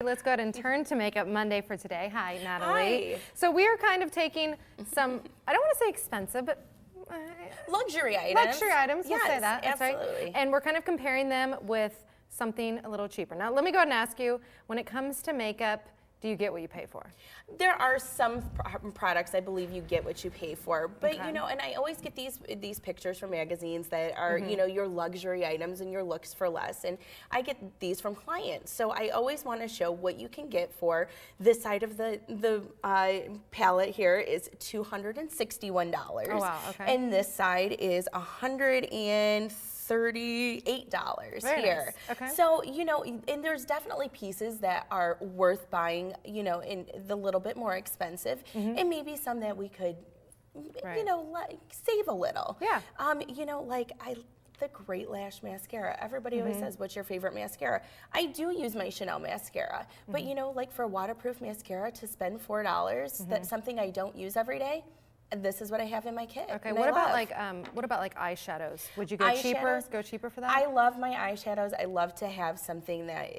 Let's go ahead and turn to Makeup Monday for today. Hi, Natalie. Hi. So we are kind of taking some, I don't want to say expensive, but luxury items. Luxury items, we'll say that. That's absolutely. Right. And we're kind of comparing them with something a little cheaper. Now, let me go ahead and ask you, when it comes to makeup, do you get what you pay for? There are some products I believe you get what you pay for, but Okay. you know, and I always get these pictures from magazines that are you know, your luxury items and your looks for less, and I get these from clients. So I always want to show what you can get for this side of the palette. Here is $261. Oh wow, okay. And this side is $138 Very here. nice. Okay. So, you know, and there's definitely pieces that are worth buying, you know, in the little bit more expensive, and maybe some that we could, Right. you know, like save a little. Yeah. You know, like the Great Lash mascara. Everybody always says, what's your favorite mascara? I do use my Chanel mascara, but you know, like for waterproof mascara to spend $4, that's something I don't use every day. This is what I have in my kit. Okay, and what I about love. eyeshadows? Would you go cheaper? Eyeshadows? Go cheaper for that? I love my eyeshadows. I love to have something that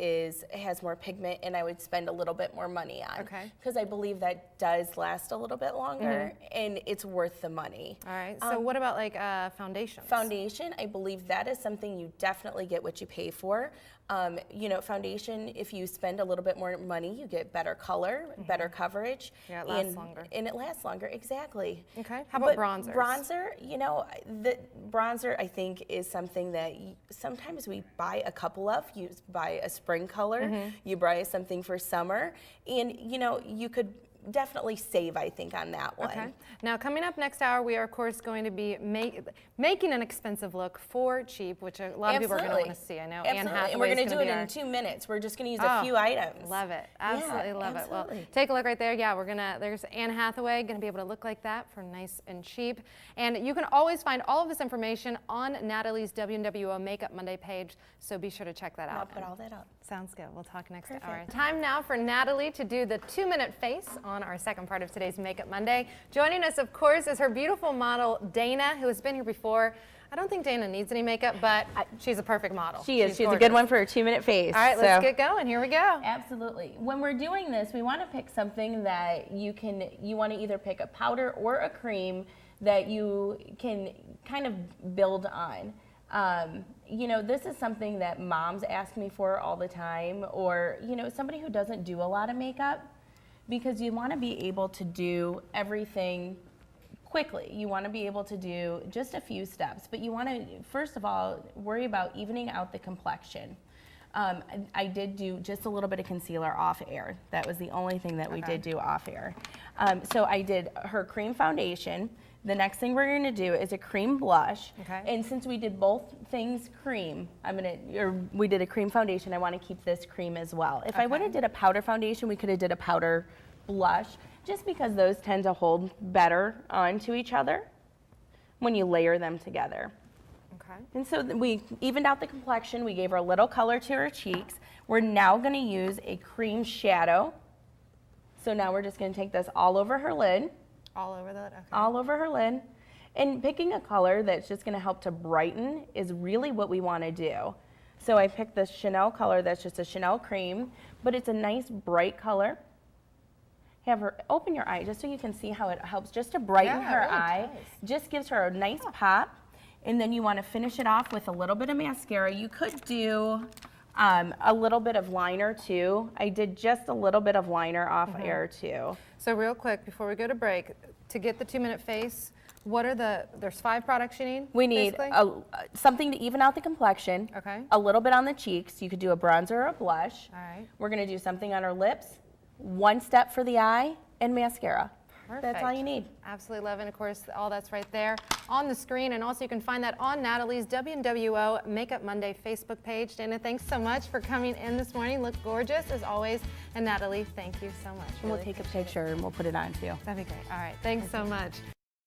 has more pigment, and I would spend a little bit more money on. Okay. Because I believe that does last a little bit longer, and it's worth the money. All right, so what about like foundations? Foundation, I believe that is something you definitely get what you pay for. You know, foundation, if you spend a little bit more money, you get better color, better coverage. Yeah, it lasts longer. And it lasts longer, exactly. Okay, how about But bronzers? Bronzer, you know, the bronzer I think is something that sometimes we buy a couple of. You buy a spring color, you buy something for summer, and you know, you could definitely save, I think, on that one. Okay. Now, coming up next hour, we are, of course, going to be making an expensive look for cheap, which a lot of people are going to want to see. I know Anne Hathaway and we're going is to do it in 2 minutes. We're just going to use a few items. Love it. Absolutely love it. Well, absolutely. take a look right there. Yeah, there's Anne Hathaway going to be able to look like that for nice and cheap. And you can always find all of this information on Natalie's WNWO Makeup Monday page, so be sure to check that out. I'll put all that up. Sounds good. We'll talk next Perfect. hour. Time now for Natalie to do the 2-minute face on our second part of today's Makeup Monday. Joining us, of course, is her beautiful model, Dana, who has been here before. I don't think Dana needs any makeup, but she's a perfect model. She's a gorgeous. good one for a 2-minute face. All right, let's get going. Here we go. Absolutely. When we're doing this, we want to pick something that you want to either pick a powder or a cream that you can kind of build on. You know, this is something that moms ask me for all the time, or, you know, somebody who doesn't do a lot of makeup, because you want to be able to do everything quickly. You want to be able to do just a few steps, but you want to, first of all, worry about evening out the complexion. I did do just a little bit of concealer off air. That was the only thing that we did do off air. So I did her cream foundation. The next thing we're going to do is a cream blush. Okay. And since we did both things cream, we did a cream foundation, I want to keep this cream as well. If I would have did a powder foundation, we could have did a powder blush, just because those tend to hold better onto each other when you layer them together. Okay. And so we evened out the complexion, we gave her a little color to her cheeks. We're now going to use a cream shadow. So now we're just going to take this all over her lid. All over that? Okay. All over her lid. And picking a color that's just going to help to brighten is really what we want to do. So I picked this Chanel color that's just a Chanel cream, but it's a nice bright color. Have her open your eye just so you can see how it helps just to brighten her it really eye. does. Just gives her a nice pop. And then you want to finish it off with a little bit of mascara. You could do a little bit of liner too. I did just a little bit of liner off air too. So real quick, before we go to break, to get the 2-minute face, what are there's 5 products you need? We need basically? something to even out the complexion. Okay. A little bit on the cheeks. You could do a bronzer or a blush. All right. We're going to do something on her lips, 1 step for the eye, and mascara. Perfect. That's all you need. Absolutely love it. And of course, all that's right there on the screen. And also you can find that on Natalie's WNWO Makeup Monday Facebook page. Dana, thanks so much for coming in this morning. Look gorgeous as always. And Natalie, thank you so much. And we'll take a picture and we'll put it on too. That'd be great. All right. Thanks so much.